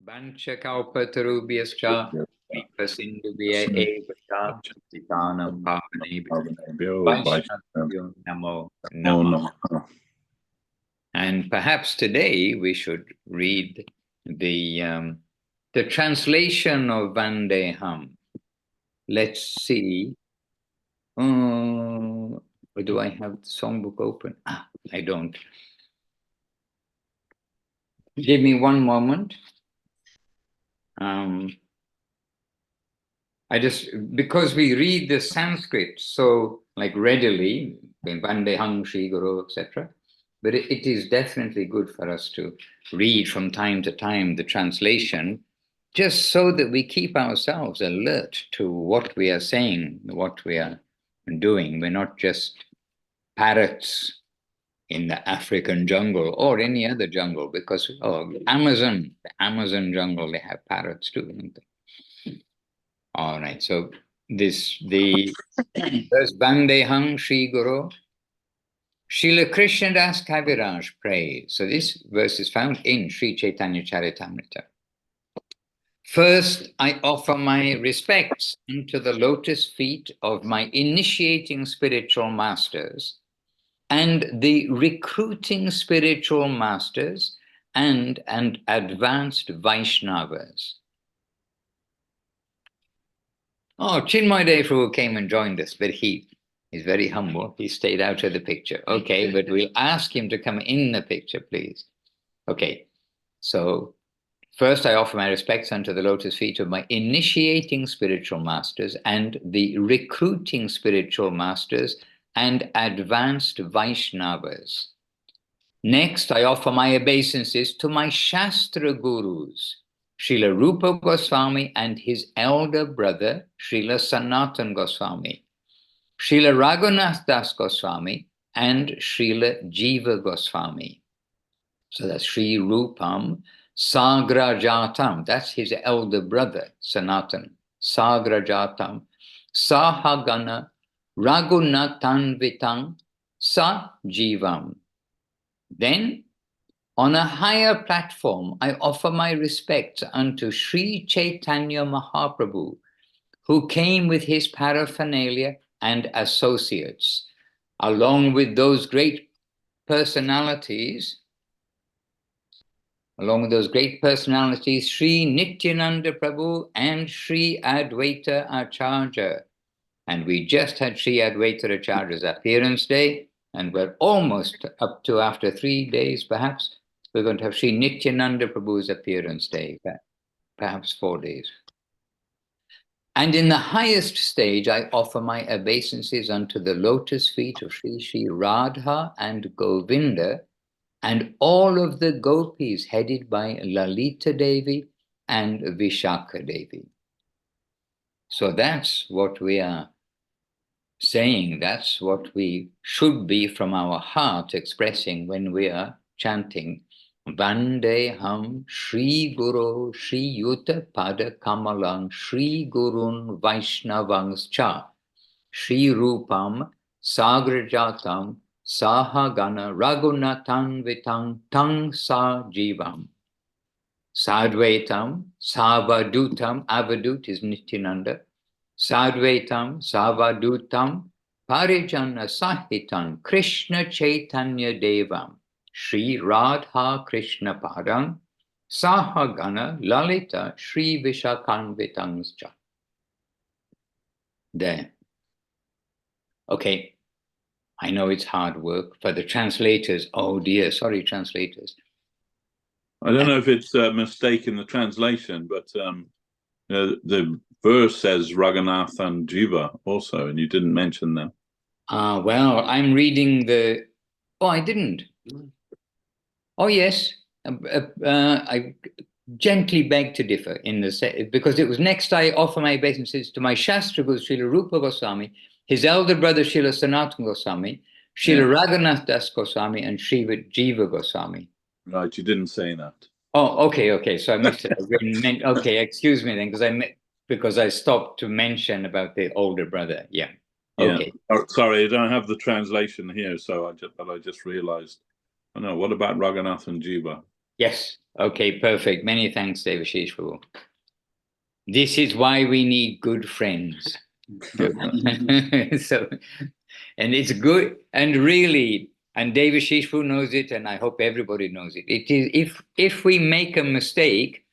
Vanchakalpatarubhyascha Vipasindubhya evascha Titanam Pavanebhyo Vaishnavyo Namo Namo. And perhaps today we should read the translation of Vandeham. Let's see. Or do I have the songbook open? I don't. Give me one moment. Because we read the Sanskrit so readily, Vandeham Shri Guru, etc. But it is definitely good for us to read from time to time the translation, just so that we keep ourselves alert to what we are saying, what we are doing. We're not just parrots in the African jungle or any other jungle, because the Amazon jungle, they have parrots too, don't they? All right, so the verse Vandeham Shri Guru, Srila Krishnadas Kaviraj prays. So this verse is found in Sri Chaitanya Charitamrita. First, I offer my respects unto the lotus feet of my initiating spiritual masters and the recruiting spiritual masters and advanced Vaishnavas. Oh, Chinmay Prabhu came and joined us, but he's very humble. He stayed out of the picture. Okay, but we'll ask him to come in the picture, please. Okay, so first I offer my respects unto the lotus feet of my initiating spiritual masters and the recruiting spiritual masters and advanced Vaishnavas. Next, I offer my obeisances to my Shastra Gurus, Srila Rupa Goswami and his elder brother, Srila Sanatan Goswami, Srila Raghunath Das Goswami, and Srila Jiva Goswami. So that's Sri Rupam Sagrajatam, that's his elder brother, Sanatan, Sagrajatam, Sahagana Raghunathanvitam Sa Jivam. Then, on a higher platform, I offer my respects unto Sri Chaitanya Mahaprabhu, who came with his paraphernalia and associates, along with those great personalities, Sri Nityananda Prabhu and Sri Advaita Acharya. And we just had Sri Advaita Acharya's appearance day, and we're almost up to, after 3 days perhaps, we're going to have Sri Nityananda Prabhu's appearance day, perhaps 4 days. And in the highest stage, I offer my obeisances unto the lotus feet of Sri Radha and Govinda, and all of the gopis headed by Lalita Devi and Vishakha Devi. So that's what we are saying, that's what we should be from our heart expressing when we are chanting Vandeham Shri Guru Shri Yuta Pada Kamalang Shri Gurun Vaishnavang Cha Shri Rupam Sagrajatam Sahagana Raghunathanvitam Tang Sa Jivam Sadvaitam Savadutam, Avadut is Nityananda, Sadvaitam Savadutam Parijana Sahitam Krishna Chaitanya Devam Sri Radha Krishna Padam Sahagana Lalita Sri Vishakhanvitangscha. There. Okay. I know it's hard work for the translators. Oh dear, sorry, translators. I don't know if it's a mistake in the translation, but the verse says Raghunath and Jiva also, and you didn't mention them. Well, I'm reading the... Oh, I didn't. Oh, yes. I gently beg to differ in the because it was next I offer my obeisances to my Shastra Guru, Srila Rupa Goswami, his elder brother, Srila Sanatan Goswami, Srila Raghunath Das Goswami, and Srila Jiva Goswami. Right, you didn't say that. Oh, okay. So I must have okay, excuse me then, because I stopped to mention about the older brother. Yeah. Okay. Oh, sorry, I don't have the translation here, so I just realized. Oh no, what about Raghunath and Jiva? Yes. Okay, perfect. Many thanks, Devashish Prabhu. This is why we need good friends. So, and it's good, and really, and Devashish Prabhu knows it, and I hope everybody knows it. It is, if we make a mistake,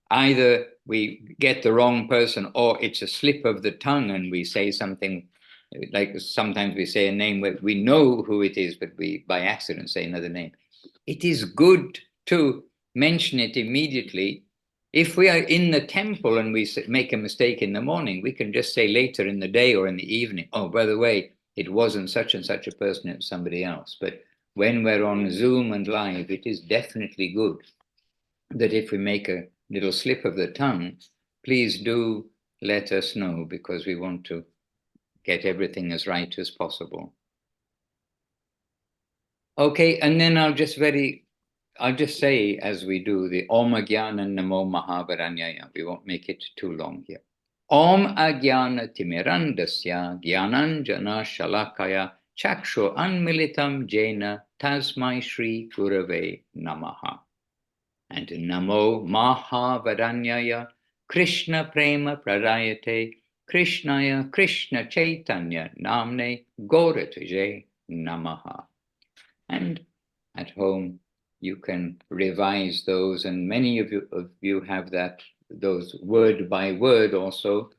either we get the wrong person, or it's a slip of the tongue and we say something, like sometimes we say a name where we know who it is, but we by accident say another name. It is good to mention it immediately. If we are in the temple and we make a mistake in the morning, we can just say later in the day or in the evening, oh, by the way, it wasn't such and such a person, it was somebody else. But when we're on Zoom and live, it is definitely good that if we make a little slip of the tongue, please do let us know, because we want to get everything as right as possible. Okay, and then I'll just say, as we do, the Om Agyana Namo Mahavaranyaya. We won't make it too long here. Om Agyana Timirandasya Gyananjana Shalakaya Chakshu Anmilitam Jena Tasmai Shri Gurave Namaha. And Namo Mahavaranyaya Krishna Prema Prarayate Krishnaya Krishna Chaitanya Namne Gaurataje Namaha. And at home you can revise those, and many of you have those word by word also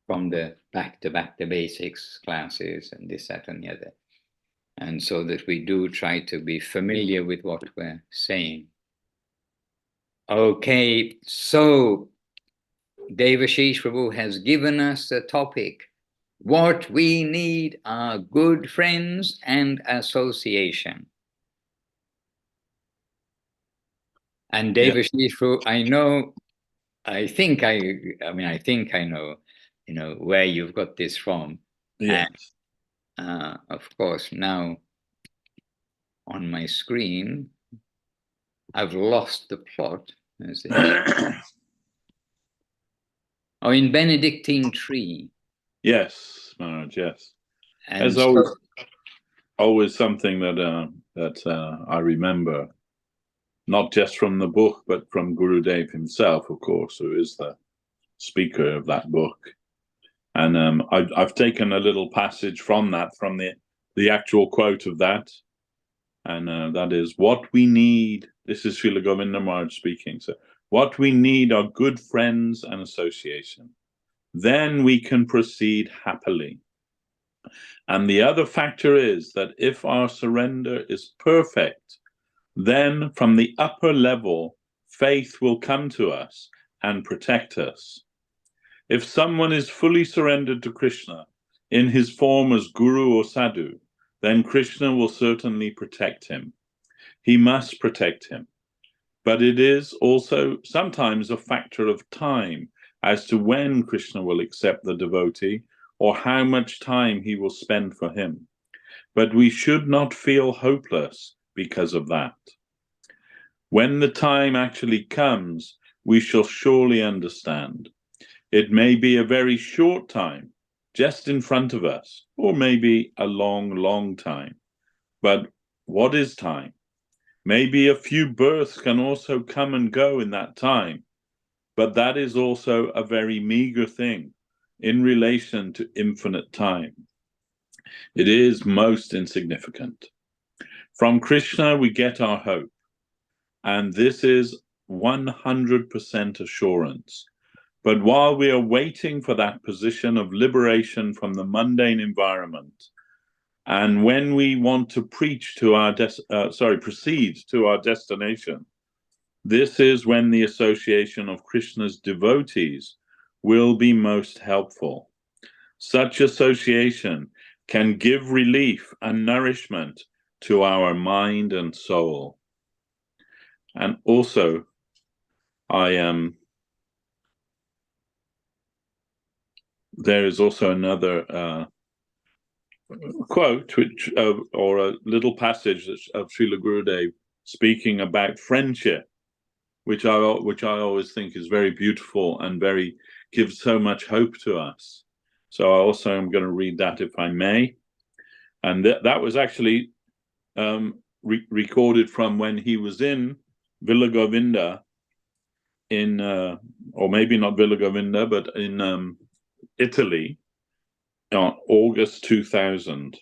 from the back to basics classes and this, that, and the other. And so that we do try to be familiar with what we're saying. Okay, so Devashish Prabhu has given us a topic. What we need are good friends and association. And Devashish Prabhu, I think I know, where you've got this from. Yes. And of course, now on my screen, I've lost the plot. Oh, in Benedictine Tree. Yes, Maharaj, yes. And There's always something that I remember, not just from the book, but from Gurudev himself, of course, who is the speaker of that book. And I've taken a little passage from the actual quote of that, and that is, what we need. This is Srila Govinda Maharaj speaking. So, what we need are good friends and association. Then we can proceed happily. And the other factor is that if our surrender is perfect, then from the upper level, faith will come to us and protect us. If someone is fully surrendered to Krishna in his form as Guru or Sadhu, then Krishna will certainly protect him. He must protect him. But it is also sometimes a factor of time as to when Krishna will accept the devotee or how much time he will spend for him. But we should not feel hopeless because of that. When the time actually comes, we shall surely understand. It may be a very short time, just in front of us, or maybe a long, long time. But what is time? Maybe a few births can also come and go in that time, but that is also a very meager thing in relation to infinite time. It is most insignificant. From Krishna we get our hope, and this is 100% assurance. But while we are waiting for that position of liberation from the mundane environment, and when we want to preach to proceed to our destination, this is when the association of Krishna's devotees will be most helpful. Such association can give relief and nourishment to our mind and soul. And also, there is also another quote, or a little passage of Srila Gurudev speaking about friendship, which I always think is very beautiful and gives so much hope to us. So I also am going to read that, if I may. And that was actually recorded from when he was in Villa Govinda in, or maybe not Villa Govinda, but in Italy on August 2000.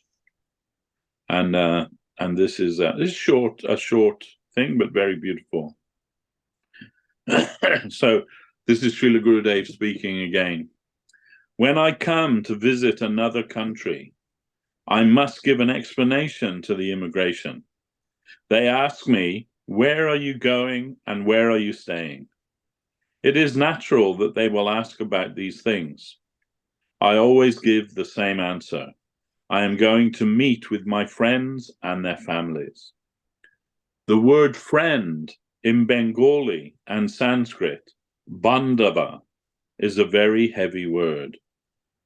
And this is a short thing, but very beautiful. So this is Srila Gurudev speaking again. When I come to visit another country, I must give an explanation to the immigration. They ask me, where are you going and where are you staying? It is natural that they will ask about these things. I always give the same answer. I am going to meet with my friends and their families. The word friend in Bengali and Sanskrit, bandhava, is a very heavy word.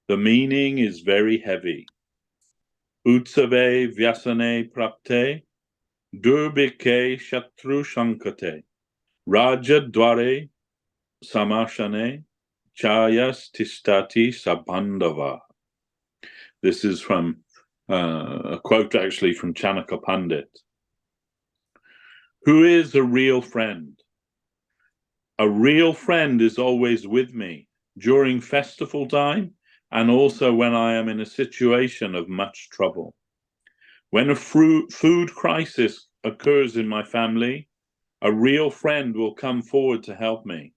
The meaning is very heavy. Utsave vyasane prapte, durbike shatru shankate, raja dware samashane, chayas tistati sabandhava. This is from a quote actually from Chanaka Pandit. Who is a real friend? A real friend is always with me during festival time and also when I am in a situation of much trouble. When a food crisis occurs in my family, a real friend will come forward to help me.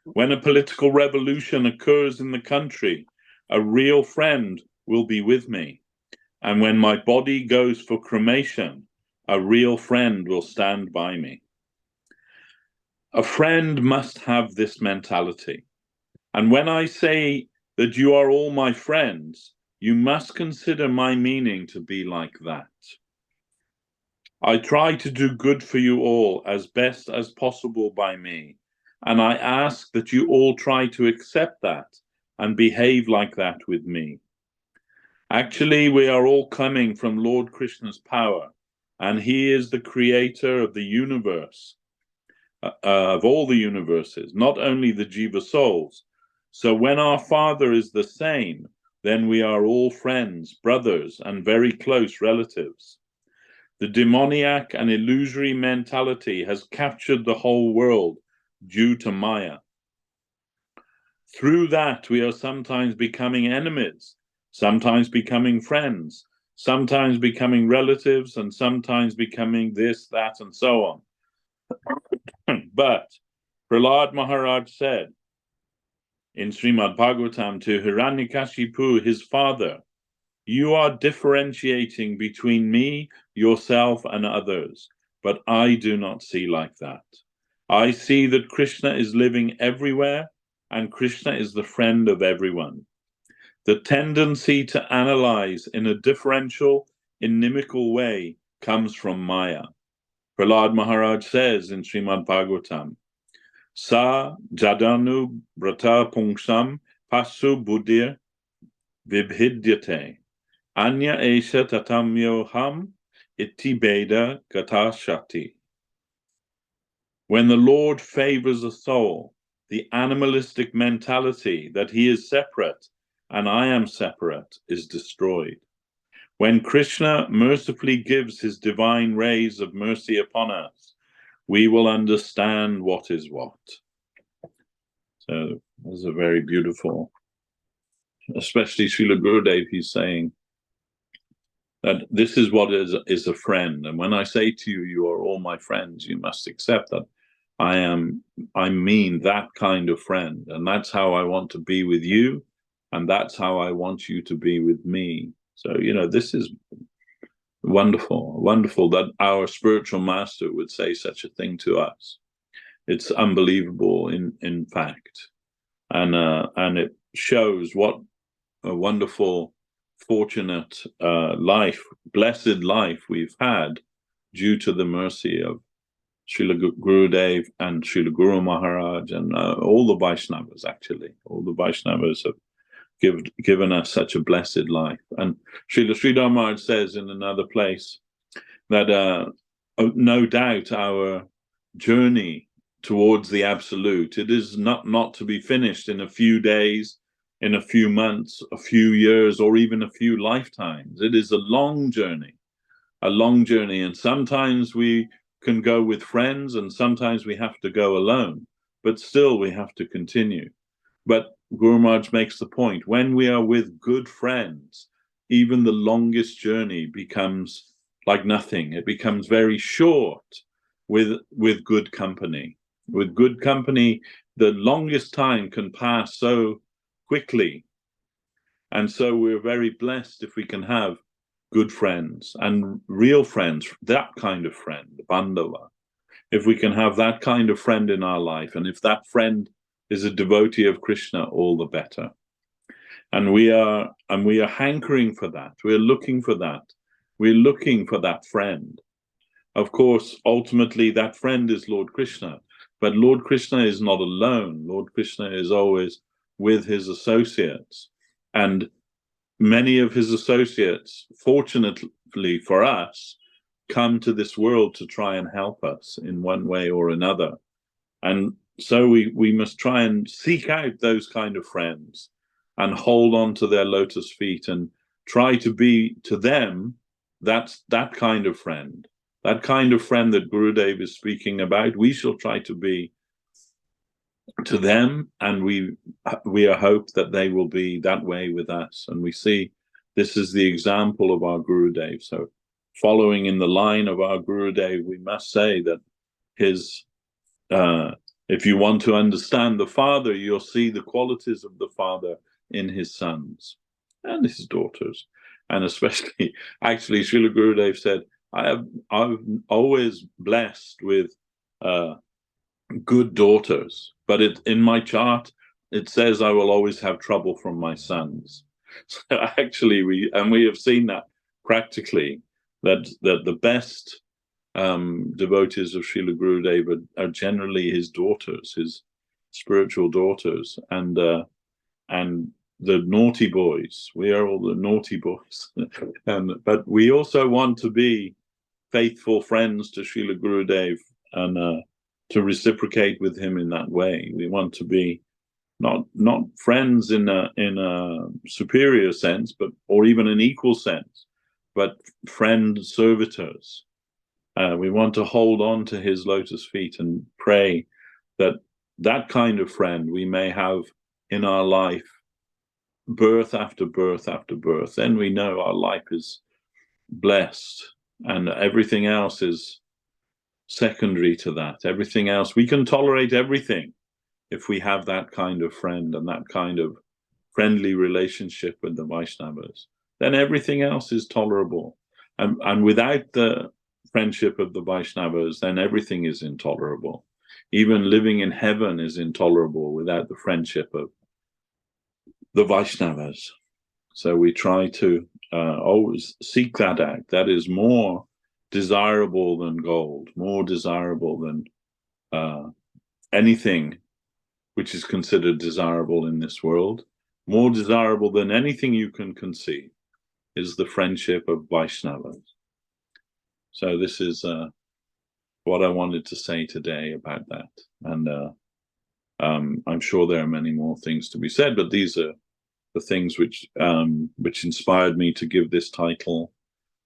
When a political revolution occurs in the country, a real friend will be with me. And when my body goes for cremation, a real friend will stand by me. A friend must have this mentality. And when I say that you are all my friends, you must consider my meaning to be like that. I try to do good for you all as best as possible by me, and I ask that you all try to accept that and behave like that with me. Actually, we are all coming from Lord Krishna's power, and he is the creator of the universe, of all the universes, not only the Jiva souls. So when our Father is the same, then we are all friends, brothers, and very close relatives. The demoniac and illusory mentality has captured the whole world due to Maya. Through that, we are sometimes becoming enemies, sometimes becoming friends, sometimes becoming relatives, and sometimes becoming this, that, and so on. But Prahlad Maharaj said in Srimad Bhagavatam to Hiranyakashipu, his father, you are differentiating between me, yourself, and others, but I do not see like that. I see that Krishna is living everywhere, and Krishna is the friend of everyone. The tendency to analyze in a differential, inimical way comes from Maya. Prahlad Maharaj says in Srimad Bhagavatam, Sa jadanu brata pungsam pasu buddhir vibhidyate. Anya esha tatamyo ham iti beda gata shakti. When the Lord favors a soul, the animalistic mentality that he is separate and I am separate is destroyed. When Krishna mercifully gives his divine rays of mercy upon us, we will understand what is what. So this is a very beautiful, especially Srila Gurudev, he's saying that this is what is a friend. And when I say to you, you are all my friends, you must accept that I mean that kind of friend. And that's how I want to be with you. And that's how I want you to be with me. So, this is wonderful that our spiritual master would say such a thing to us. It's unbelievable in fact. And it shows what a wonderful, fortunate life, blessed life we've had due to the mercy of Srila Gurudev and Srila Guru Maharaj and all the Vaishnavas, actually. All the Vaishnavas have given us such a blessed life. And Srila Sridhar Maharaj says in another place that no doubt our journey towards the Absolute, it is not to be finished in a few days, in a few months, a few years, or even a few lifetimes. It is a long journey. And sometimes we can go with friends, and sometimes we have to go alone, but still we have to continue. But Guru Maharaj makes the point, when we are with good friends, even the longest journey becomes like nothing. It becomes very short with good company. With good company, the longest time can pass so quickly. And so we're very blessed if we can have good friends and real friends, that kind of friend, bandhava. If we can have that kind of friend in our life, and if that friend is a devotee of Krishna, all the better. And we are hankering for that. We're looking for that. We're looking for that friend. Of course, ultimately, that friend is Lord Krishna. But Lord Krishna is not alone. Lord Krishna is always with his associates. And many of his associates, fortunately for us, come to this world to try and help us in one way or another. And so we must try and seek out those kind of friends and hold on to their lotus feet and try to be to them that kind of friend. That kind of friend that Gurudev is speaking about, we shall try to be to them, and we are hope that they will be that way with us. And we see this is the example of our Gurudev. So following in the line of our Gurudev, we must say that his if you want to understand the Father, you'll see the qualities of the Father in his sons and his daughters. And especially, actually, Srila Gurudev said, I'm always blessed with good daughters, but in my chart, it says I will always have trouble from my sons. So actually, we have seen that practically, that the best devotees of Srila Gurudev are generally his daughters, his spiritual daughters, and the naughty boys. We are all the naughty boys. But we also want to be faithful friends to Srila Gurudev and to reciprocate with him in that way. We want to be not friends in a superior sense, but or even an equal sense, but friend servitors. We want to hold on to his lotus feet and pray that kind of friend we may have in our life, birth after birth after birth. Then we know our life is blessed, and everything else is secondary to that. Everything else, we can tolerate everything if we have that kind of friend and that kind of friendly relationship with the Vaishnavas. Then everything else is tolerable. And without the friendship of the Vaishnavas, then everything is intolerable. Even living in heaven is intolerable without the friendship of the Vaishnavas. So we try to always seek that out. That is more desirable than gold, more desirable than anything which is considered desirable in this world, more desirable than anything you can conceive is the friendship of Vaishnavas. So this is what I wanted to say today about that. And I'm sure there are many more things to be said, but these are the things which inspired me to give this title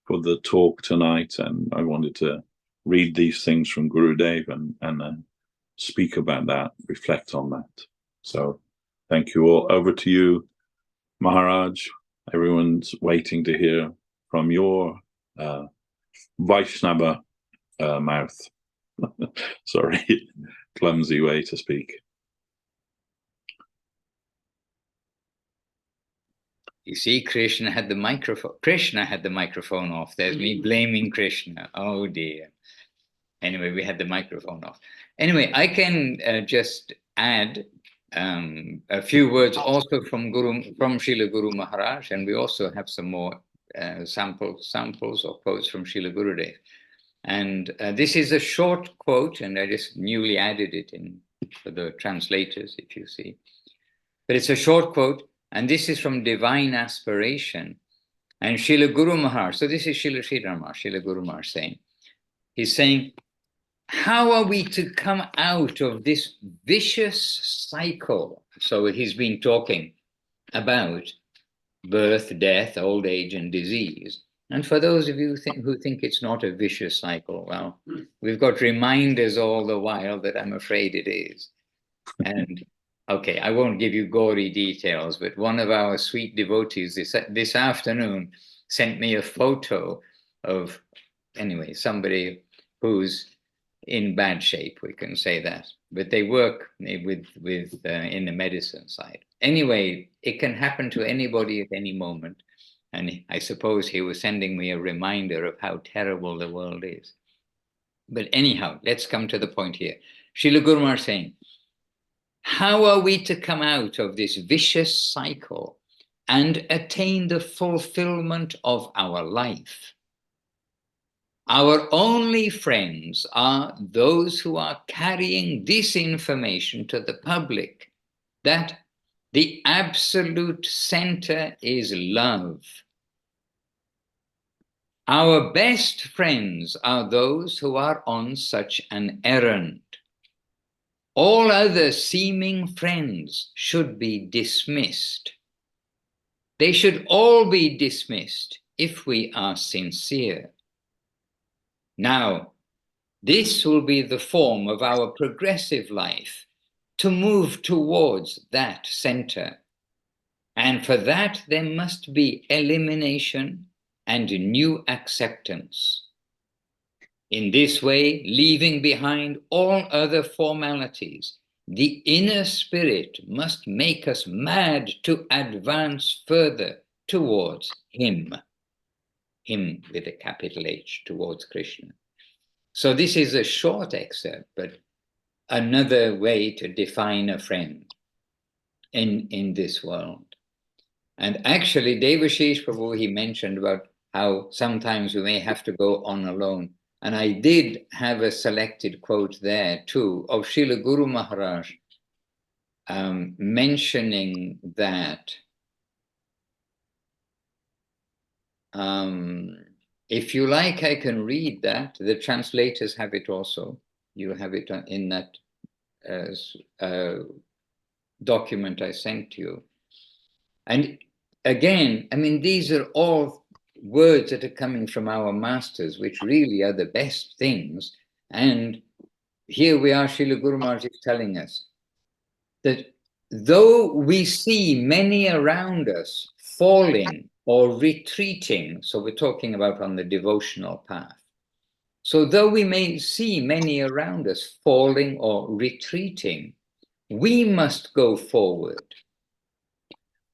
for the talk tonight. And I wanted to read these things from Gurudev and speak about that, reflect on that. So thank you all. Over to you, Maharaj. Everyone's waiting to hear from your Vaishnava mouth. Sorry, clumsy way to speak. You see, Krishna had the microphone off. There's me blaming Krishna. Oh dear. Anyway, we had the microphone off. Anyway, I can just add a few words also from Srila Guru Maharaj, and we also have some more samples or quotes from Srila Gurudev. And this is a short quote, and I just newly added it in for the translators, if you see. But it's a short quote, and this is from Divine Aspiration. And Srila Guru Maharaj, so this is Srila Srila Guru Maharaj saying, he's saying, how are we to come out of this vicious cycle? So he's been talking about birth, death, old age, and disease. And for those of you who think it's not a vicious cycle, well, we've got reminders all the while that I'm afraid it is. And okay, I won't give you gory details, but one of our sweet devotees this afternoon sent me a photo of, anyway, somebody who's in bad shape, we can say that. But they work with in the medicine side. Anyway, it can happen to anybody at any moment. And I suppose he was sending me a reminder of how terrible the world is. But anyhow, let's come to the point here. Srila Guru Maharaj saying, how are we to come out of this vicious cycle and attain the fulfillment of our life? Our only friends are those who are carrying this information to the public, that the absolute center is love. Our best friends are those who are on such an errand. All other seeming friends should be dismissed. They should all be dismissed if we are sincere. Now, this will be the form of our progressive life, to move towards that center. And for that, there must be elimination and new acceptance. In this way, leaving behind all other formalities, the inner spirit must make us mad to advance further towards Him. Him with a capital H, towards Krishna. So this is a short excerpt, but another way to define a friend in this world. And actually, Devashis Prabhu, he mentioned about how sometimes we may have to go on alone. And I did have a selected quote there too of Srila Guru Maharaj mentioning that if you like, I can read that. The translators have it also. You have it in that document I sent to you. And again, I mean, these are all words that are coming from our masters, which really are the best things. And here we are, Srila Guru Maharaj is telling us that though we see many around us falling or retreating, so we're talking about on the devotional path. So though we may see many around us falling or retreating, we must go forward.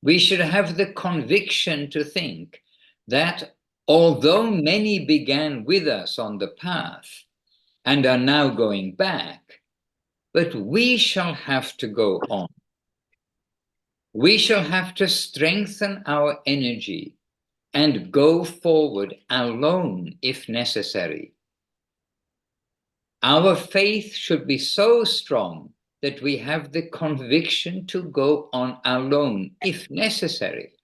We should have the conviction to think that although many began with us on the path and are now going back, but we shall have to go on. We shall have to strengthen our energy and go forward alone if necessary. Our faith should be so strong that we have the conviction to go on alone if necessary.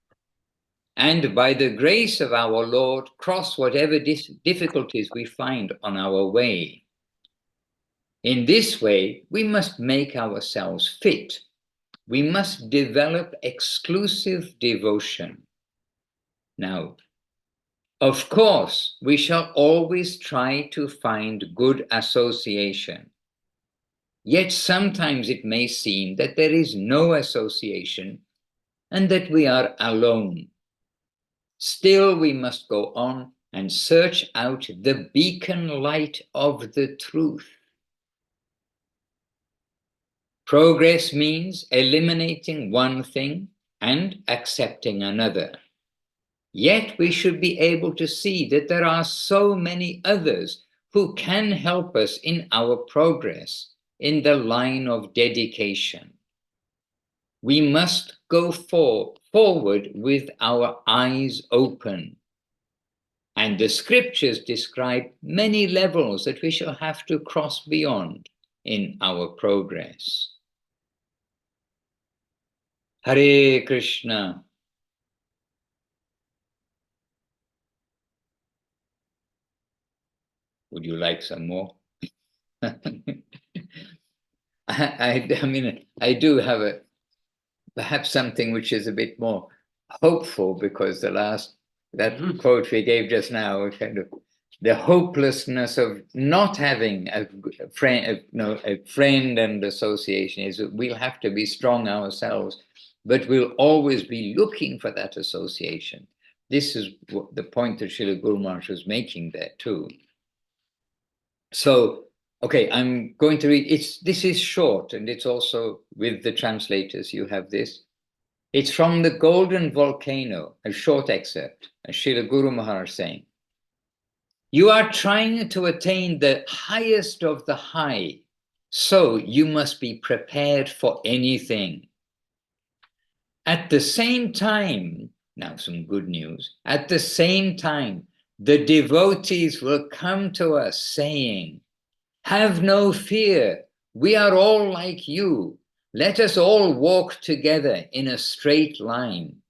And by the grace of our Lord, cross whatever difficulties we find on our way. In this way, we must make ourselves fit. We must develop exclusive devotion. Now, of course, we shall always try to find good association. Yet sometimes it may seem that there is no association and that we are alone. Still, we must go on and search out the beacon light of the truth. Progress means eliminating one thing and accepting another. Yet we should be able to see that there are so many others who can help us in our progress in the line of dedication. We must go forward with our eyes open. And the scriptures describe many levels that we shall have to cross beyond in our progress. Hare Krishna. Would you like some more? I mean, I do have perhaps something which is a bit more hopeful, because the last that quote we gave just now, kind of the hopelessness of not having a friend, a friend and association, is that we'll have to be strong ourselves, but we'll always be looking for that association. This is the point that Srila Guru Maharaj was making there too. So, okay, I'm going to read. This is short, and it's also with the translators. You have this. It's from the Golden Volcano, a short excerpt, Srila Guru Maharaj saying, "You are trying to attain the highest of the high, so you must be prepared for anything. At the same time," now some good news, "at the same time, the devotees will come to us saying, 'Have no fear, we are all like you. Let us all walk together in a straight line.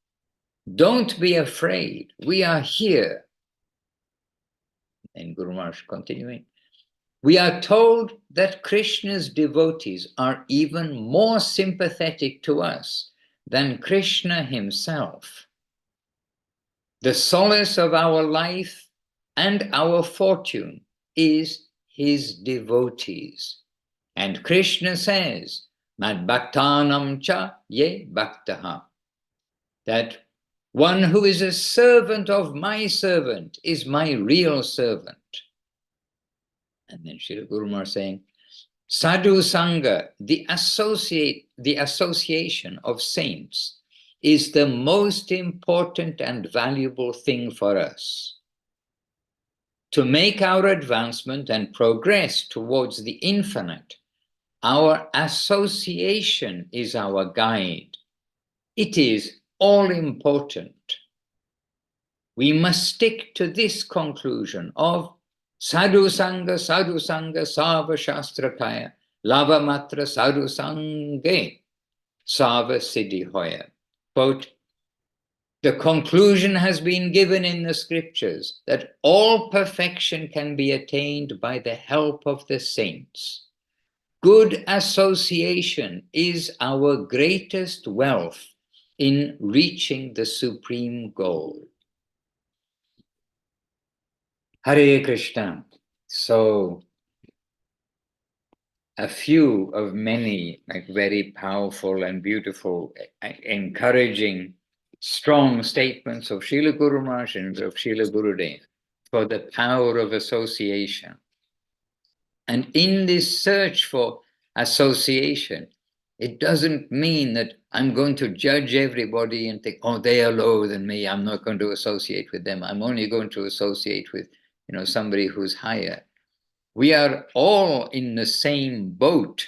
Don't be afraid, we are here.'" And Guru Maharaj continuing, "We are told that Krishna's devotees are even more sympathetic to us than Krishna himself. The solace of our life and our fortune is his devotees. And Krishna says, Mad bhaktanam cha ye bhaktaha, that one who is a servant of my servant is my real servant." And then Srila Guru Maharaj saying, "Sadhu Sangha, the association of saints, is the most important and valuable thing for us. To make our advancement and progress towards the infinite, our association is our guide. It is all important. We must stick to this conclusion of Sadhu Sangha, Sava Shastrakaya, Lava Matra Sadhu Sange, Sava Siddhi Hoya. Quote, "The conclusion has been given in the scriptures that all perfection can be attained by the help of the saints. Good association is our greatest wealth in reaching the supreme goal." Hare Krishna. So, a few of many very powerful and beautiful, encouraging, strong statements of Srila Guru Maharaj and of Srila Gurudev for the power of association. And in this search for association, it doesn't mean that I'm going to judge everybody and think, oh, they are lower than me, I'm not going to associate with them. I'm only going to associate with, somebody who's higher. We are all in the same boat,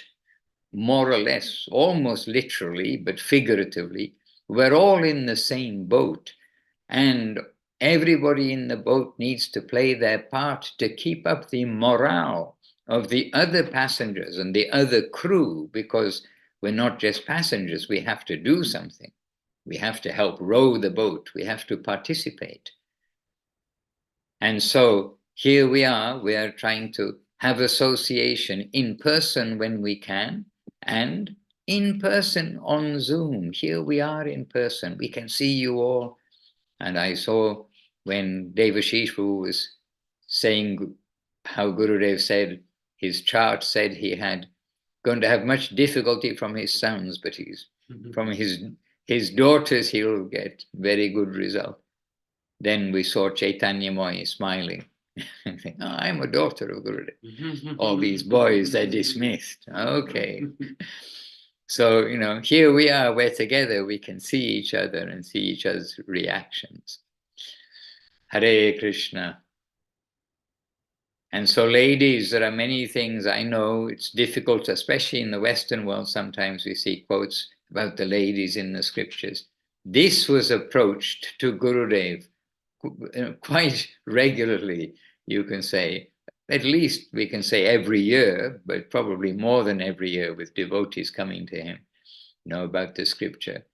more or less, almost literally, but figuratively. We're all in the same boat. And everybody in the boat needs to play their part to keep up the morale of the other passengers and the other crew, because we're not just passengers, we have to do something. We have to help row the boat, we have to participate. And so here we are trying to have association in person when we can, and in person on Zoom. Here we are in person, we can see you all. And I saw when Devashis was saying how Gurudev said, his chart said he had going to have much difficulty from his sons, but from his daughters he'll get very good result. Then we saw Chaitanya Moy smiling. Oh, I'm a daughter of Gurudev. All these boys, they're dismissed. Okay. So, here we are, we're together, we can see each other and see each other's reactions. Hare Krishna. And so, ladies, there are many things I know it's difficult, especially in the Western world. Sometimes we see quotes about the ladies in the scriptures. This was approached to Gurudev quite regularly, you can say. At least we can say every year, but probably more than every year, with devotees coming to him, about the scripture.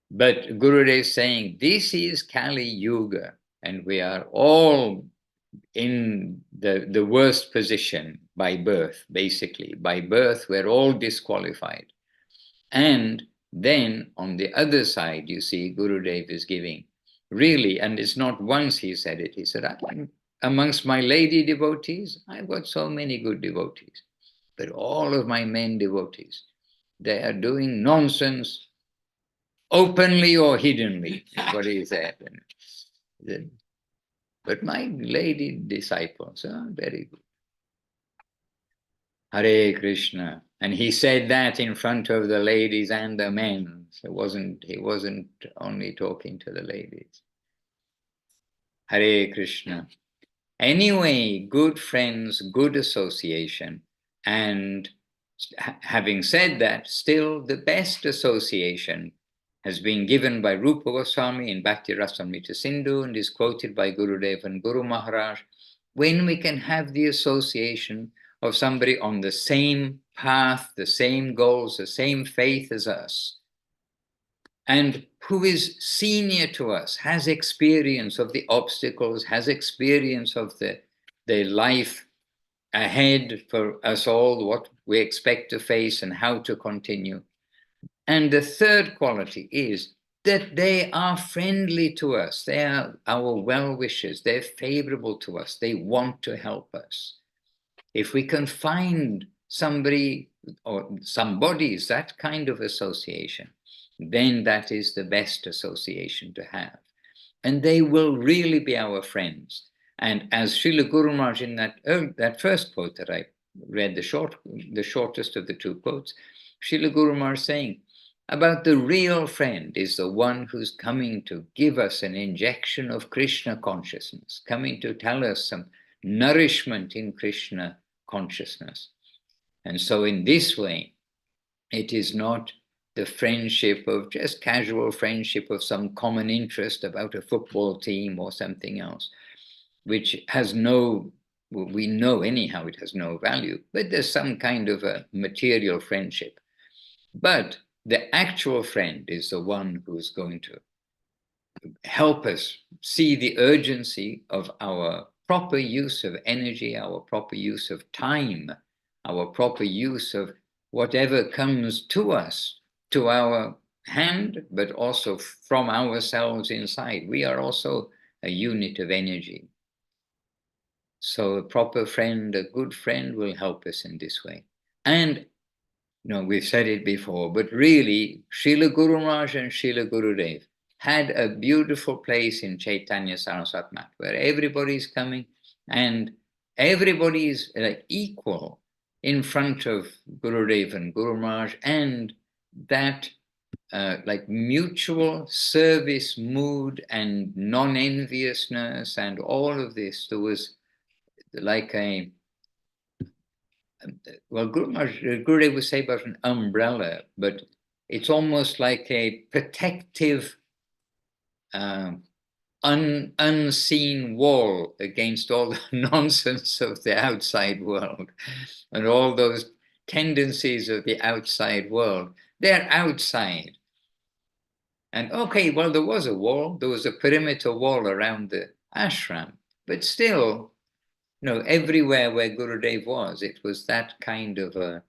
But Gurudev is saying, this is Kali Yuga, and we are all in the worst position by birth, basically. By birth, we're all disqualified. And then on the other side, you see, Gurudev is giving Really, and it's not once he said it. He said, amongst my lady devotees, I've got so many good devotees. But all of my men devotees, they are doing nonsense openly or hiddenly, is what he said. But my lady disciples are very good. Hare Krishna. And he said that in front of the ladies and the men. So he wasn't only talking to the ladies. Hare Krishna. Anyway, good friends, good association. And having said that, still the best association has been given by Rupa Goswami in Bhakti Rasamrita Sindhu and is quoted by Gurudev and Guru Maharaj. When we can have the association of somebody on the same path, the same goals, the same faith as us, and who is senior to us, has experience of the obstacles, has experience of the life ahead for us all, what we expect to face and how to continue. And the third quality is that they are friendly to us. They are our well-wishers. They're favorable to us. They want to help us. If we can find somebody or some bodies, that kind of association, then that is the best association to have. And they will really be our friends. And as Srila Guru Maharaj in that first quote that I read, the shortest of the two quotes, Srila Guru Maharaj saying, about the real friend is the one who's coming to give us an injection of Krishna consciousness, coming to tell us some nourishment in Krishna consciousness. And so in this way, it is not the friendship of just casual friendship of some common interest about a football team or something else, which has we know anyhow it has no value, but there's some kind of a material friendship. But the actual friend is the one who is going to help us see the urgency of our proper use of energy, our proper use of time, our proper use of whatever comes to us, to our hand, but also from ourselves inside. We are also a unit of energy. So a proper friend, a good friend will help us in this way. And we've said it before, but really, Srila Guru Maharaj and Srila Gurudev had a beautiful place in Chaitanya Saraswat Math, where everybody's coming and everybody is equal in front of Gurudev and Guru Maharaj, and that mutual service mood and non-enviousness and all of this. There was like Gurudev would say about an umbrella, but it's almost like a protective unseen wall against all the nonsense of the outside world and all those tendencies of the outside world. They're outside. And okay, well, there was a wall, there was a perimeter wall around the ashram, but still, everywhere where Gurudev was, it was that kind of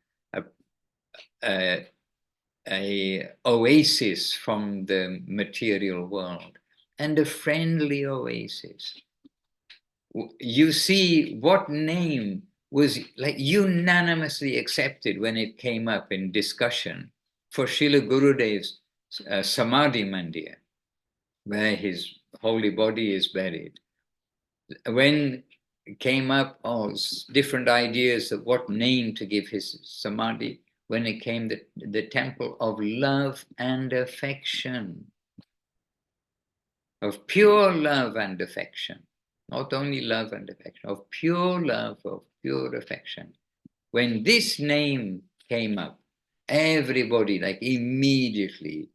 a oasis from the material world, and a friendly oasis. You see what name was unanimously accepted when it came up in discussion for Srila Gurudev's Samadhi Mandir, where his holy body is buried. When it came up different ideas of what name to give his Samadhi, when it came the temple of love and affection, of pure love and affection, not only love and affection, of pure love, of pure affection. When this name came up, everybody immediately,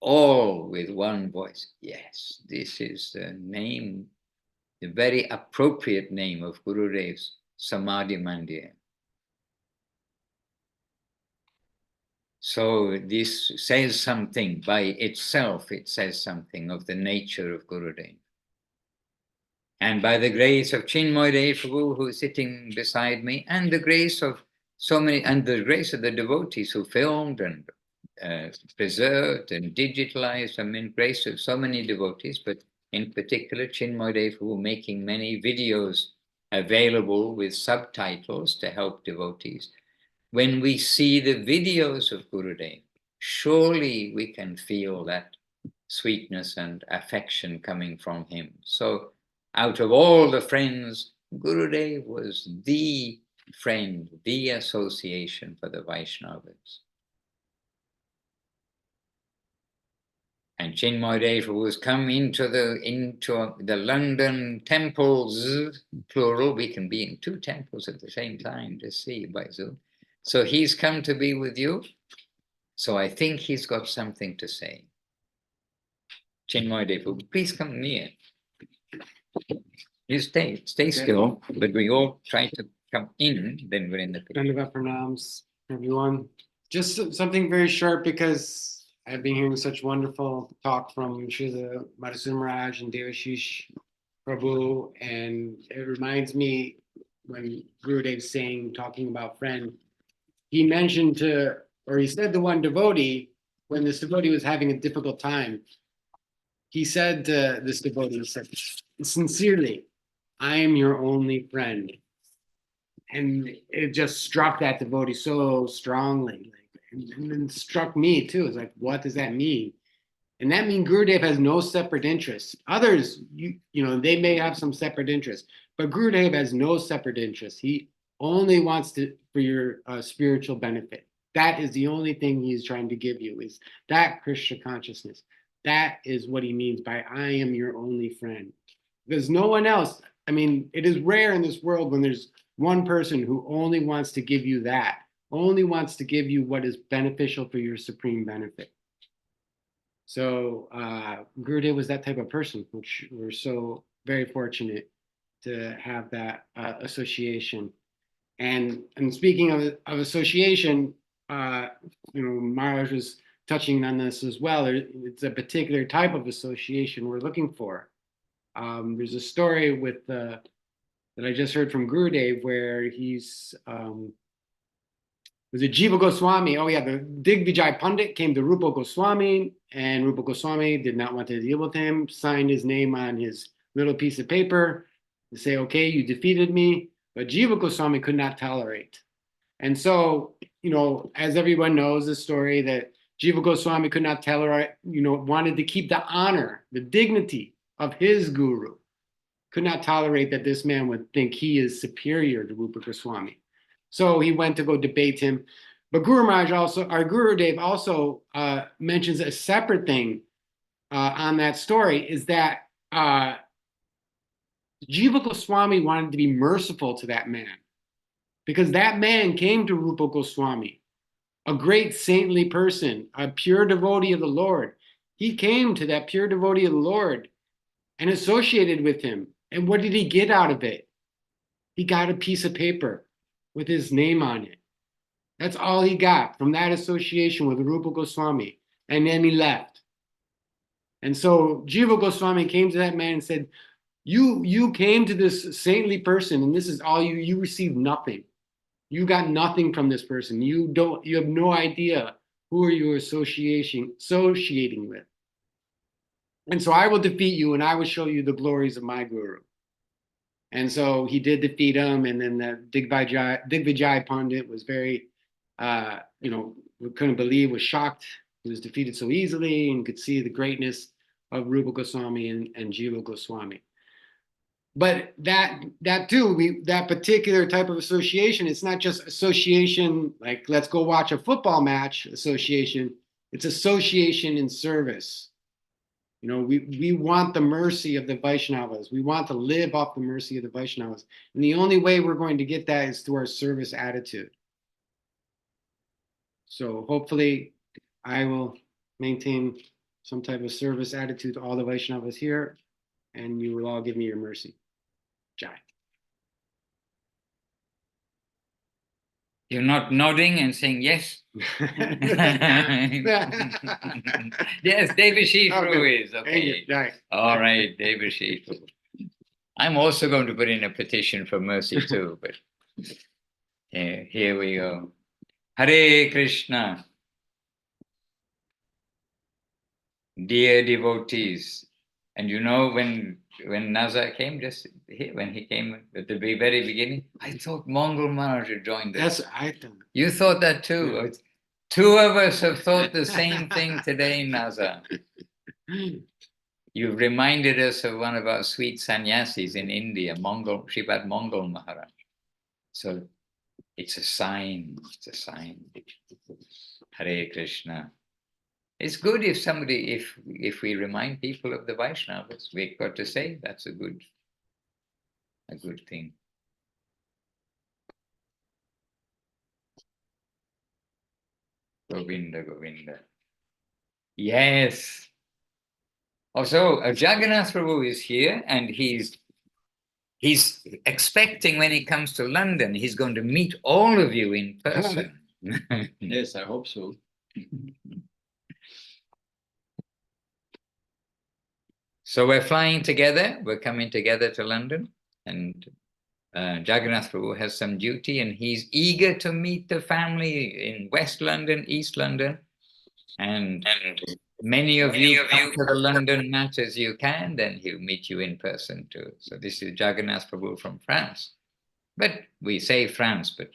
all with one voice, yes, this is the name, the very appropriate name of Gurudev's Samadhi Mandir. So this says something by itself, it says something of the nature of Gurudev. And by the grace of Chinmoy Prabhu, who is sitting beside me, and the grace of so many, and the grace of the devotees who filmed and preserved and digitalized, grace of so many devotees, but in particular Chinmoy who were making many videos available with subtitles to help devotees. When we see the videos of Gurudev, surely we can feel that sweetness and affection coming from him. So out of all the friends, Gurudev was the friend, the association for the Vaishnavas. And Chinmoy was come into the London temples, plural. We can be in 2 temples at the same time to see by Zoom. So he's come to be with you. So I think he's got something to say. Chinmoy, please come near. You stay still, but we all try to come in, then we're in the picture. Dandavat pranams, everyone. Just something very short because I've been hearing such wonderful talk from Srila Madhusudan Maharaj and Devashis Prabhu, and it reminds me when Gurudev's talking about friend, he mentioned he said to one devotee, when this devotee was having a difficult time, he said to this devotee, he said, sincerely, I am your only friend. And it just struck that devotee so strongly, and then struck me too. It's like, what does that mean? And that means Gurudev has no separate interests. Others, you know, they may have some separate interests, but Gurudev has no separate interests. He only wants for your spiritual benefit. That is the only thing he's trying to give you, is that Krishna consciousness. That is what he means by I am your only friend. There's no one else. I mean, it is rare in this world when there's one person who only wants to give you that, only wants to give you what is beneficial for your supreme benefit. So Gurudev was that type of person, which we're so very fortunate to have that association. And speaking of association, Maharaj was touching on this as well. It's a particular type of association we're looking for. There's a story with that I just heard from Gurudev where he's was it Jiva Goswami? Oh yeah, the Digvijay Pandit came to Rupa Goswami, and Rupa Goswami did not want to deal with him, signed his name on his little piece of paper to say, okay, you defeated me, but Jiva Goswami could not tolerate. And so, as everyone knows the story that Jiva Goswami could not tolerate, wanted to keep the honor, the dignity of his guru, could not tolerate that this man would think he is superior to Rupa Goswami. So he went to go debate him. But Gurudev also mentions a separate thing on that story, is that Jiva Goswami wanted to be merciful to that man, because that man came to Rupa Goswami, a great saintly person, a pure devotee of the Lord. He came to that pure devotee of the Lord and associated with him. And what did he get out of it? He got a piece of paper with his name on it. That's all he got from that association with Rupa Goswami. And then he left. And so Jiva Goswami came to that man and said, you came to this saintly person, and this is all you received nothing. You got nothing from this person. You have no idea who are you associating with. And so I will defeat you, and I will show you the glories of my guru. And so he did defeat him, and then the Digvijay Pandit was very, couldn't believe, was shocked. He was defeated so easily, and could see the greatness of Rupa Goswami and Jiva Goswami. But that particular type of association, it's not just association like let's go watch a football match association. It's association in service. We want the mercy of the Vaishnavas. We want to live off the mercy of the Vaishnavas. And the only way we're going to get that is through our service attitude. So hopefully I will maintain some type of service attitude to all the Vaishnavas here, and you will all give me your mercy. Jai. You're not nodding and saying yes? Yes, Devashis is. Okay. Right. All right, Devashis. I'm also going to put in a petition for mercy too, but here we go. Hare Krishna. Dear devotees, And you know, when Naza came, when he came at the very beginning, I thought Mongol Maharaj had joined us. That's I thought. You thought that too. Yeah. Two of us have thought the same thing today, Naza. You've reminded us of one of our sweet sannyasis in India, Sripad Mongol Maharaj. So it's a sign. It's a sign. Hare Krishna. It's good if we remind people of the Vaishnavas. We've got to say that's a good thing. Govinda, Govinda. Yes. Also, Jagannath Prabhu is here, and he's expecting when he comes to London, he's going to meet all of you in person. Yes, I hope so. So we're flying together, we're coming together to London, and Jagannath Prabhu has some duty, and he's eager to meet the family in West London, East London, and many of you come to the London match as you can, then he'll meet you in person too. So this is Jagannath Prabhu from France. But we say France, but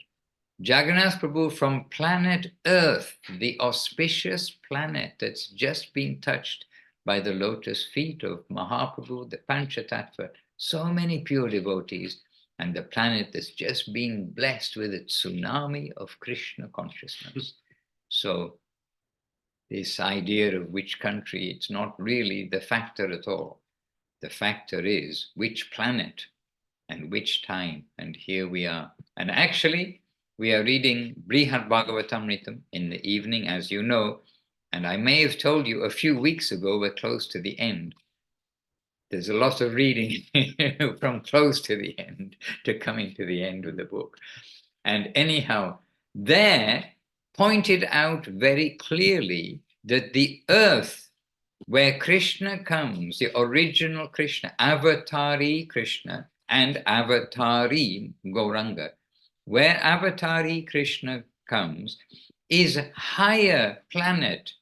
Jagannath Prabhu from planet Earth, the auspicious planet that's just been touched by the lotus feet of Mahaprabhu, the Panchatattva, so many pure devotees, and the planet that's just been blessed with a tsunami of Krishna consciousness. So this idea of which country, it's not really the factor at all. The factor is which planet and which time. And here we are. And actually, we are reading Brihad Bhagavatamritam in the evening, as you know. And I may have told you a few weeks ago, we're close to the end. There's a lot of reading from close to the end to coming to the end of the book. And anyhow, there pointed out very clearly that the earth where Krishna comes, the original Krishna, Avatari Krishna and Avatari Gauranga, where Avatari Krishna comes is a higher planet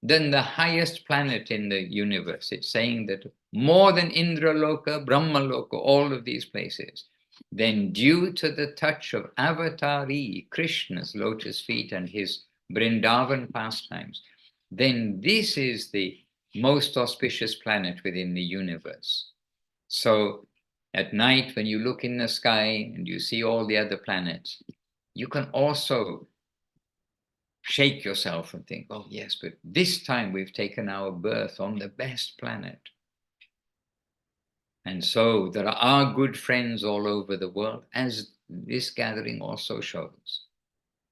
than the highest planet in the universe. It's saying that more than Indraloka, Brahmaloka, all of these places. Then due to the touch of Avatari, Krishna's lotus feet and his Vrindavan pastimes, then this is the most auspicious planet within the universe. So at night, when you look in the sky and you see all the other planets, you can also shake yourself and think, oh yes, but this time we've taken our birth on the best planet. And so there are good friends all over the world, as this gathering also shows,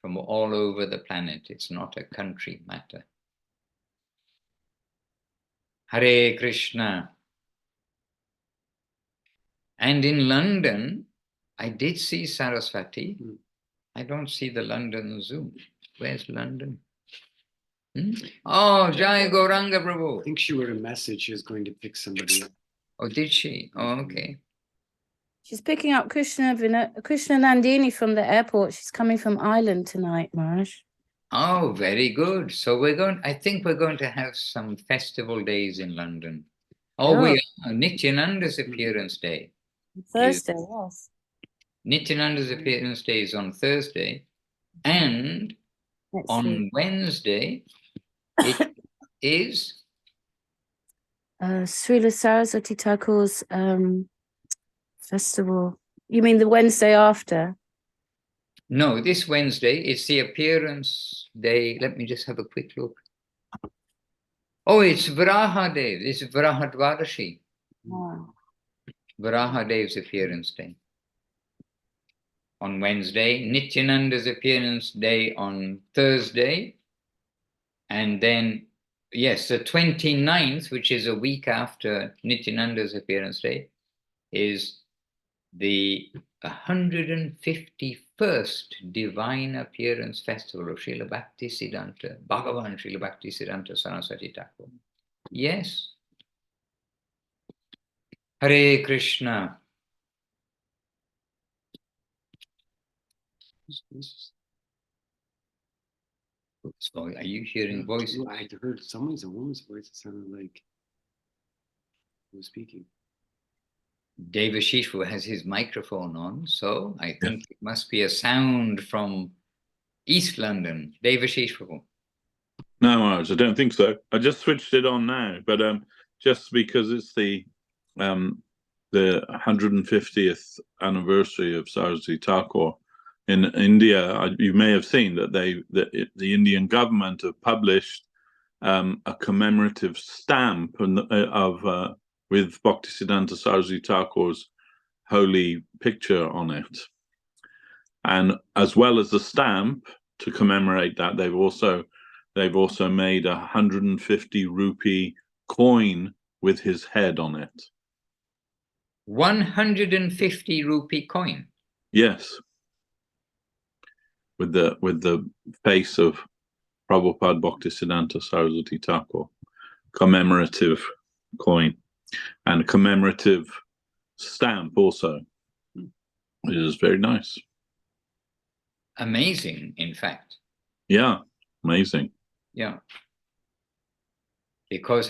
from all over the planet. It's not a country matter. Hare Krishna. And in London, I did see Saraswati. I don't see the London Zoom. Where's London? Oh, Jai Gauranga Prabhu. I think she wrote a message. She was going to pick somebody up. Oh, did she? Oh, okay. She's picking up Krishna Nandini from the airport. She's coming from Ireland tonight, Maharaj. Oh, very good. So I think we're going to have some festival days in London. Oh, we are. Nityananda's appearance day. Thursday, yes. Nityananda's appearance day is on Thursday. And on Wednesday, it is Srila Saraswati Thakur's festival. You mean the Wednesday after? No, this Wednesday, it's the appearance day. Let me just have a quick look. Oh, it's Varahadev. It's Varahadvadashi. Wow. Varahadev's appearance day on Wednesday. Nityananda's appearance day on Thursday. And then, yes, the 29th, which is a week after Nityananda's appearance day, is the 151st Divine Appearance Festival of Srila Bhakti Siddhanta, Bhagavan Srila Bhakti Siddhanta Saraswati Thakur. Yes. Hare Krishna. So are you hearing voices? I heard someone's a woman's voice. It sounded like Who's speaking? Devashis has his microphone on, so I think it must be a sound from East London. Devashis. No, Maharaj, I don't think so. I just switched it on now, but just because it's the 150th anniversary of Saraswati Thakur in India, you may have seen that the Indian government have published a commemorative stamp with Bhaktisiddhanta Saraswati Thakur's holy picture on it, and as well as the stamp to commemorate that, they've also made 150 rupee coin with his head on it. 150 rupee coin. Yes, with the face of Prabhupada Bhaktisiddhanta Saraswati Thakur, commemorative coin, and commemorative stamp also. It is very nice. Amazing, in fact. Yeah, amazing. Yeah. Because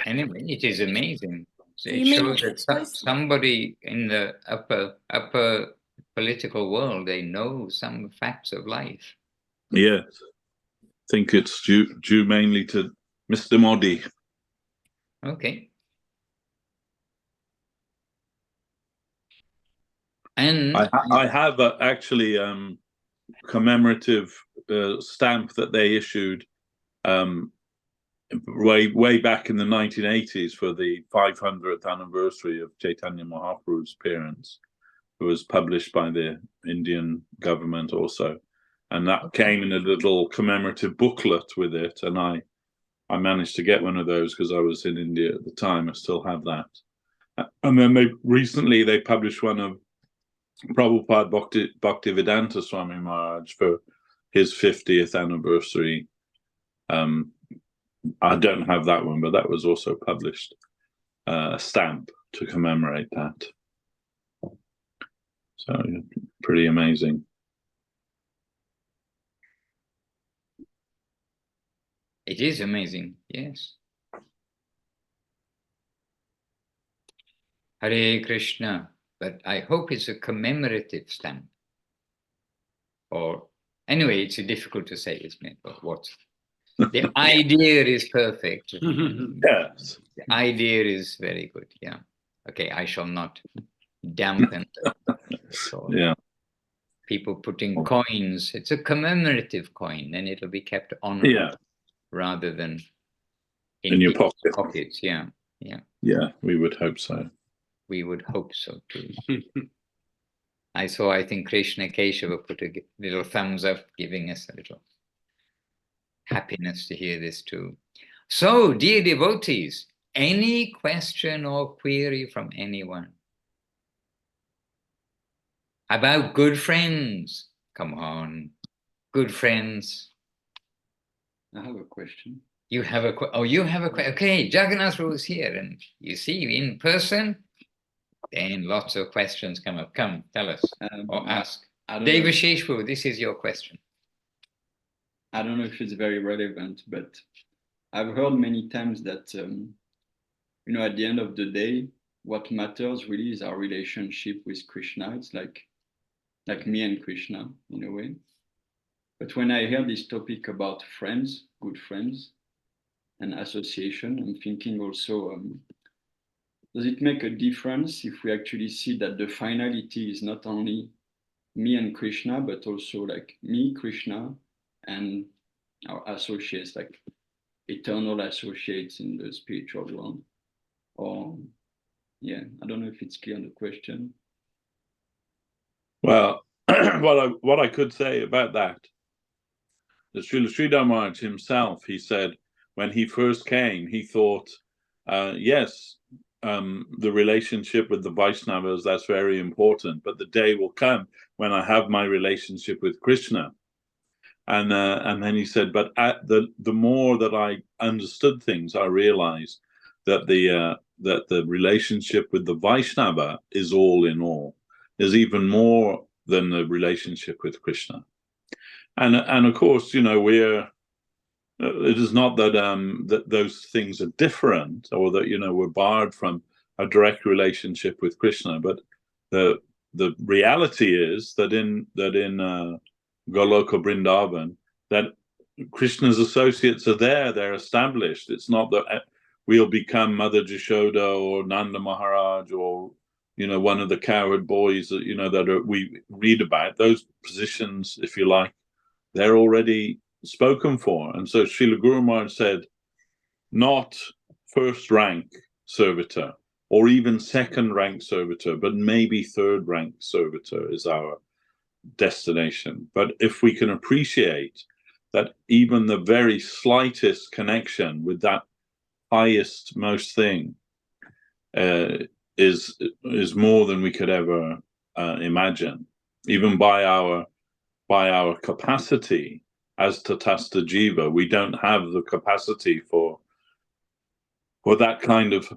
anyway, it is amazing. So it You mean shows that somebody in the upper political world, they know some facts of life. Yes, I think it's due mainly to Mr. Modi. Okay. And I have actually commemorative stamp that they issued way back in the 1980s for the 500th anniversary of Chaitanya Mahaprabhu's appearance. It was published by the Indian government also, and that came in a little commemorative booklet with it, and I managed to get one of those because I was in India at the time. I still have that. And then recently they published one of Prabhupada Bhaktivedanta Swami Maharaj for his 50th anniversary. I don't have that one, but that was also published, a stamp to commemorate that. So pretty amazing. it is amazing, yes. Hare Krishna. But I hope it's a commemorative stamp. Or anyway, it's difficult to say, isn't it? But what? The idea is perfect. Yes. The idea is very good. Yeah. Okay, I shall not dampen the Yeah. people putting coins. It's a commemorative coin, and it'll be kept on rather than in your people's pocket. pockets. Yeah. Yeah. Yeah, we would hope so. We would hope so too. I think Krishna Keshava put a little thumbs up, giving us a little happiness to hear this too. So, dear devotees, any question or query from anyone about good friends? Come on, good friends. I have a question. You have a you have a question. Okay, Jagannath was here, and you see in person. Then lots of questions come up. Come, tell us or ask. Devashis, this is your question. I don't know if it's very relevant, but I've heard many times that, at the end of the day, what matters really is our relationship with Krishna. It's like me and Krishna in a way. But when I hear this topic about friends, good friends, and association, I'm thinking also, does it make a difference if we actually see that the finality is not only me and Krishna, but also like me, Krishna, and our associates, like eternal associates in the spiritual world? Or, I don't know if it's clear on the question. Well, what I could say about that, the Srila Maharaj himself, he said when he first came, he thought, yes, the relationship with the Vaishnavas, that's very important, but the day will come when I have my relationship with Krishna. And then he said, but the more that I understood things, I realized that the relationship with the Vaishnava is all in all. There's even more than the relationship with Krishna. And of course, it is not that that those things are different, or that we're barred from a direct relationship with Krishna. But the reality is that in Goloka Vrindavan, that Krishna's associates are there, they're established. It's not that we'll become Mother Jashoda or Nanda Maharaj or, you know, one of the cowherd boys that, you know, we read about. Those positions, if you like, they're already spoken for. And so Srila Guru Maharaj said, not first rank servitor or even second rank servitor, but maybe third rank servitor is our destination. But if we can appreciate that even the very slightest connection with that highest most thing is more than we could ever imagine, even by our capacity as Tatastha Jiva. We don't have the capacity for that kind of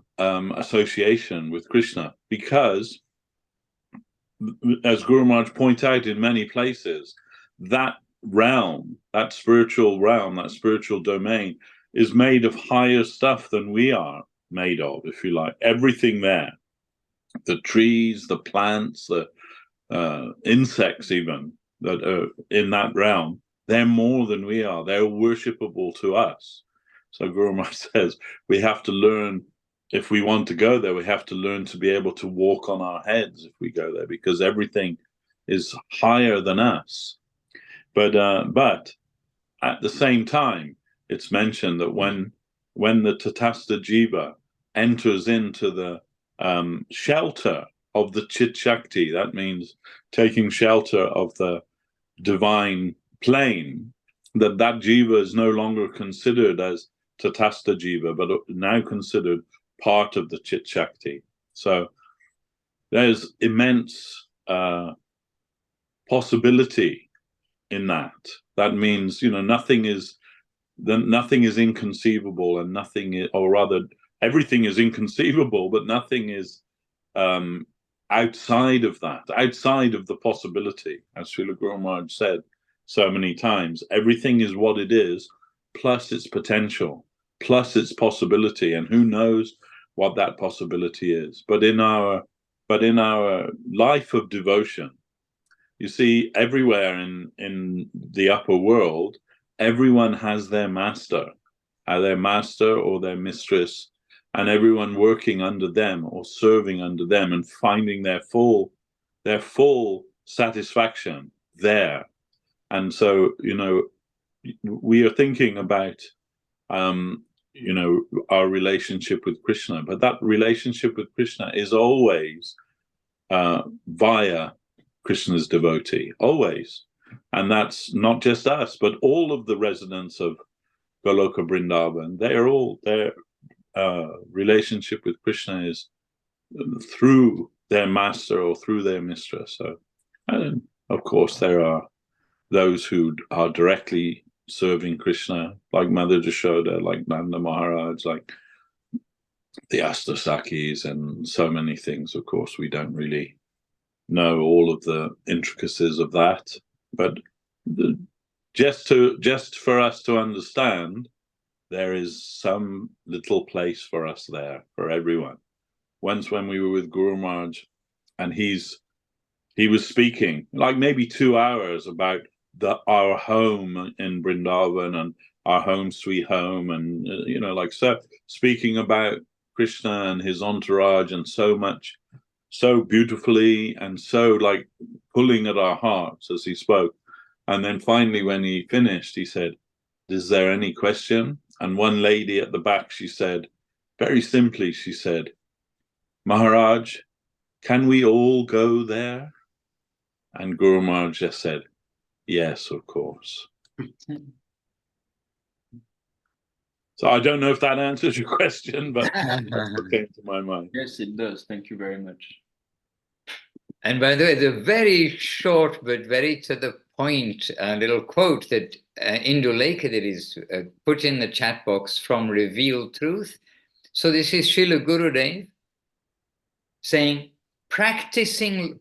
association with Krishna, because, as Guru Maharaj point out in many places, that realm, that spiritual realm, that spiritual domain is made of higher stuff than we are made of, if you like. Everything there, the trees, the plants, the insects even that are in that realm, they're more than we are. They're worshipable to us. So Guru Maharaj says we have to learn, if we want to go there, we have to learn to be able to walk on our heads if we go there, because everything is higher than us. But at the same time, it's mentioned that when the Tatastha Jiva enters into the shelter of the Chit Shakti, that means taking shelter of the divine plane, that Jiva is no longer considered as Tatastha Jiva, but now considered part of the Chit Shakti. So there's immense possibility in that. That means, you know, nothing is inconceivable, and everything is inconceivable, but nothing is outside of that, outside of the possibility. As Srila Guru Maharaj said so many times, everything is what it is, plus its potential, plus its possibility, and who knows what that possibility is. But in our life of devotion, you see, everywhere in the upper world, everyone has their master or their mistress, and everyone working under them or serving under them and finding their full satisfaction there. And so, you know, we are thinking about you know, our relationship with Krishna, but that relationship with Krishna is always via Krishna's devotee, always. And that's not just us, but all of the residents of Goloka Vrindavan. Their relationship with Krishna is through their master or through their mistress. So, and of course, there are those who are directly serving Krishna, like Mother Jashoda, like Nanda Maharaj, like the Astasakis, and so many things. Of course, we don't really know all of the intricacies of that, but just for us to understand, there is some little place for us there, for everyone. Once when we were with Guru Maharaj, and he was speaking like maybe 2 hours about our home in Vrindavan and our home sweet home, and you know, like, so speaking about Krishna and his entourage, and so much, so beautifully, and so like pulling at our hearts as he spoke. And then finally, when he finished, he said, "Is there any question?" And one lady at the back, she said, very simply, she said, "Maharaj, can we all go there?" And Guru Maharaj just said, "Yes, of course." So I don't know if that answers your question, but that's what came to my mind. Yes, it does. Thank you very much. And by the way, the very short but very to the point little quote that Indulekha did is put in the chat box from Revealed Truth. So this is Srila Gurudev saying, practicing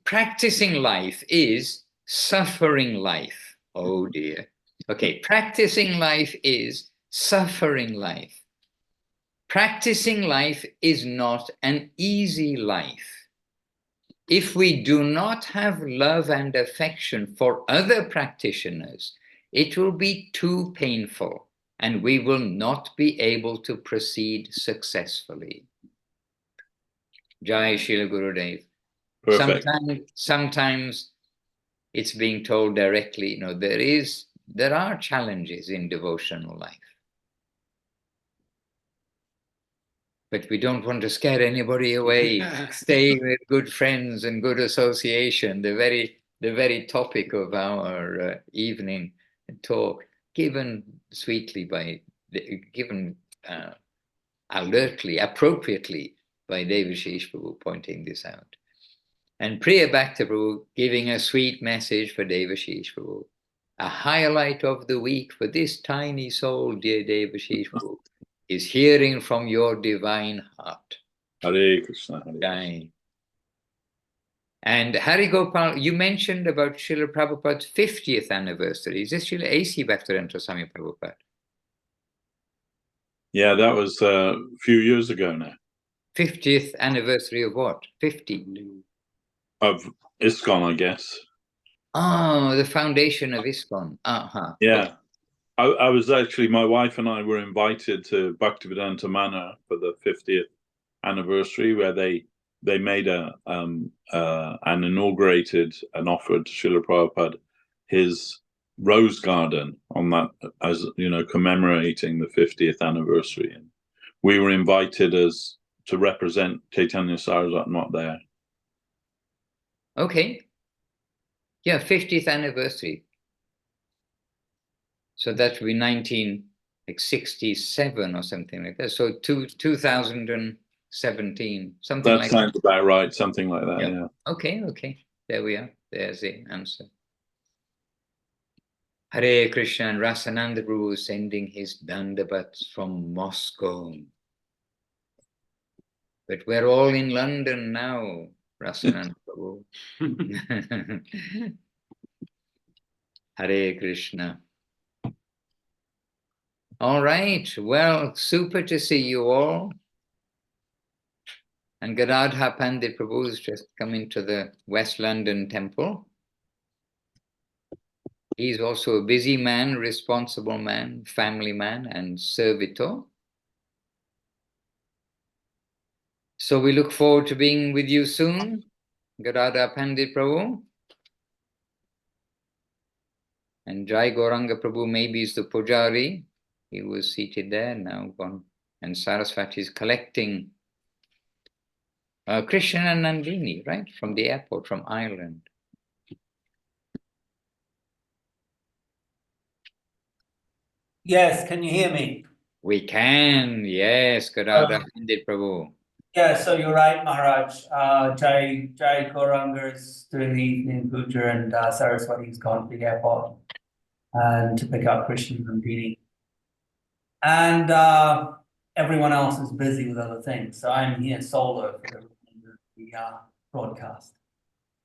life is suffering life. Oh dear. Okay, practicing life is suffering life. practicing life is not an easy life. If we do not have love and affection for other practitioners, it will be too painful and we will not be able to proceed successfully. Jai Srila Gurudev. Perfect. Sometimes it's being told directly, there are challenges in devotional life. But we don't want to scare anybody away. Stay with good friends and good association. The very topic of our evening talk, given sweetly given alertly, appropriately by Devashish Prabhu pointing this out. And Priya Bhakti Prabhu giving a sweet message for Devashish Prabhu. A highlight of the week for this tiny soul, dear Devashish Prabhu, is hearing from your divine heart. Hare Krishna. Hare Krishna. Jai. And Hari Gopal, you mentioned about Srila Prabhupada's 50th anniversary. Is this Srila A.C. Bhaktivinoda Swami Prabhupada? Yeah, that was a few years ago now. 50th anniversary of what? 50? Of ISKCON, I guess. Oh, the foundation of ISKCON. Uh-huh. Yeah. I was actually, my wife and I were invited to Bhaktivedanta Manor for the 50th anniversary, where they made and inaugurated and offered to Srila Prabhupada his rose garden on that, as you know, commemorating the 50th anniversary. And we were invited to represent Chaitanya Saraswat Math there. Okay. Yeah, 50th anniversary. So that would be 1967 or something like that. So 2017, something like that. That sounds about right, something like that, yeah. Okay. There we are. There's the answer. Hare Krishna, and Rasananda Prabhu sending his dandavats from Moscow. But we're all in London now, Rasananda Prabhu. Hare Krishna. All right, well, super to see you all. And Gadadha Pandit Prabhu has just come into the West London temple. He's also a busy man, responsible man, family man, and servitor. So we look forward to being with you soon, Gadadha Pandit Prabhu. And Jai Gauranga Prabhu maybe is the Pujari. He was seated there, now gone. And Saraswati is collecting Krishna and Nandini, right? From the airport, from Ireland. Yes, can you hear me? We can, yes, Gadadha Pandit Prabhu. Yeah, so you're right, Maharaj. Jai Gauranga is doing the evening puja, and Saraswati's gone to the airport and to pick up Krishna and Nandini. And everyone else is busy with other things. So I'm here solo for the broadcast.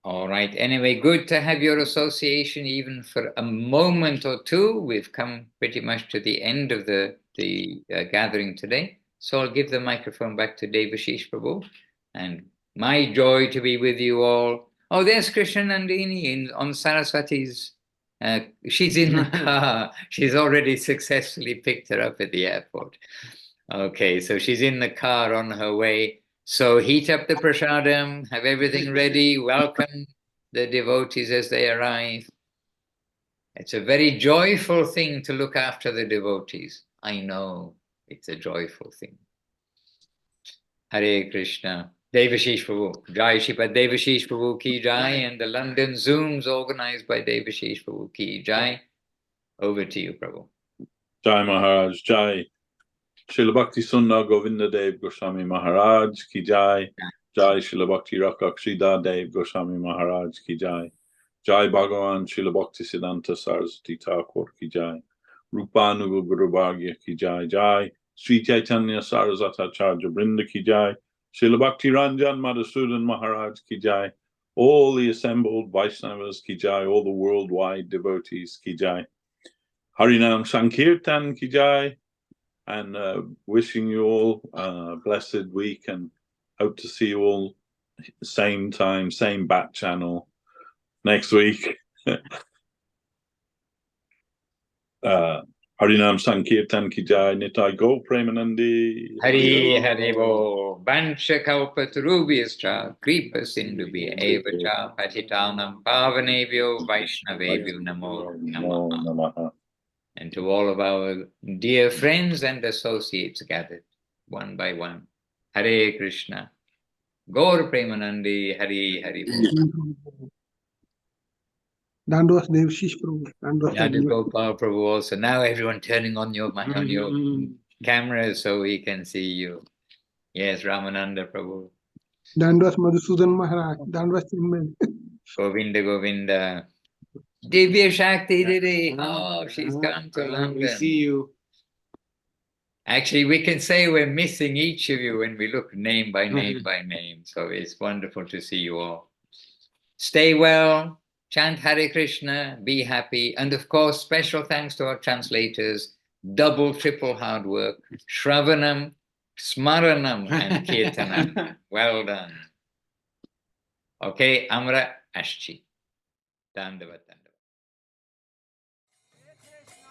All right. Anyway, good to have your association even for a moment or two. We've come pretty much to the end of the gathering today. So I'll give the microphone back to Devashish Prabhu. And my joy to be with you all. Oh, there's Krishna Nandini on Saraswati's. She's in the car. She's already successfully picked her up at the airport. Okay, so she's in the car on her way. So heat up the prasadam, have everything ready, welcome the devotees as they arrive. It's a very joyful thing to look after the devotees. I know, it's a joyful thing. Hare Krishna. Devashish Prabhu. Jai Shripad Devashish Prabhu ki jai, and the London Zooms organized by Devashish Prabhu ki jai. Over to you, Prabhu. Jai Maharaj, Jai. Srila Bhakti Sundar Govinda Dev Goswami Maharaj ki jai. Jai Srila Bhakti Rakshida Dev Goswami Maharaj ki jai. Jai Bhagavan Srila Bhakti Siddhanta Saraswati Thakur ki jai. Rupanuga Guru Bhagya ki jai. Jai Sri Chaitanya Saraswat Acharya Brinda ki jai. Srila Bhakti Ranjan Madhusudan Maharaj ki jai. All the assembled Vaishnavas ki jai. All the worldwide devotees ki jai. Harinam Sankirtan ki jai. and wishing you all a blessed week, and hope to see you all same time, same back channel next week. Harinam Sankirtan Ki Jai, Nitai Go Premanandi. Hari Hari Bo Vancha Kalpatarubhyascha Kripa Sindhubhya Eva Cha Patitanam Pavanebhyo Vaishnavebhyo Namo Namaha. Namaha. And to all of our dear friends and associates gathered one by one, Hare Krishna, Gaur Premanandi, Hari Hari Bo. Dandos Devashis Prabhu. Dandos Yadu Gopal Prabhu also. Now everyone turning on your camera so we can see you. Yes, Ramananda Prabhu. Dandos Madhusudan Maharaj. Dandos Chinmay. Govinda Govinda. Divya Shakti Didi. Oh, she's come to London. We see you. Actually, we can say we're missing each of you when we look name by name by name. So it's wonderful to see you all. Stay well, chant Hare Krishna, be happy. And of course, special thanks to our translators, double, triple hard work, Shravanam, Smaranam, and Kirtanam. Well done. Okay, Amra Ashchi. Dandavat, dandavat. Hare Krishna.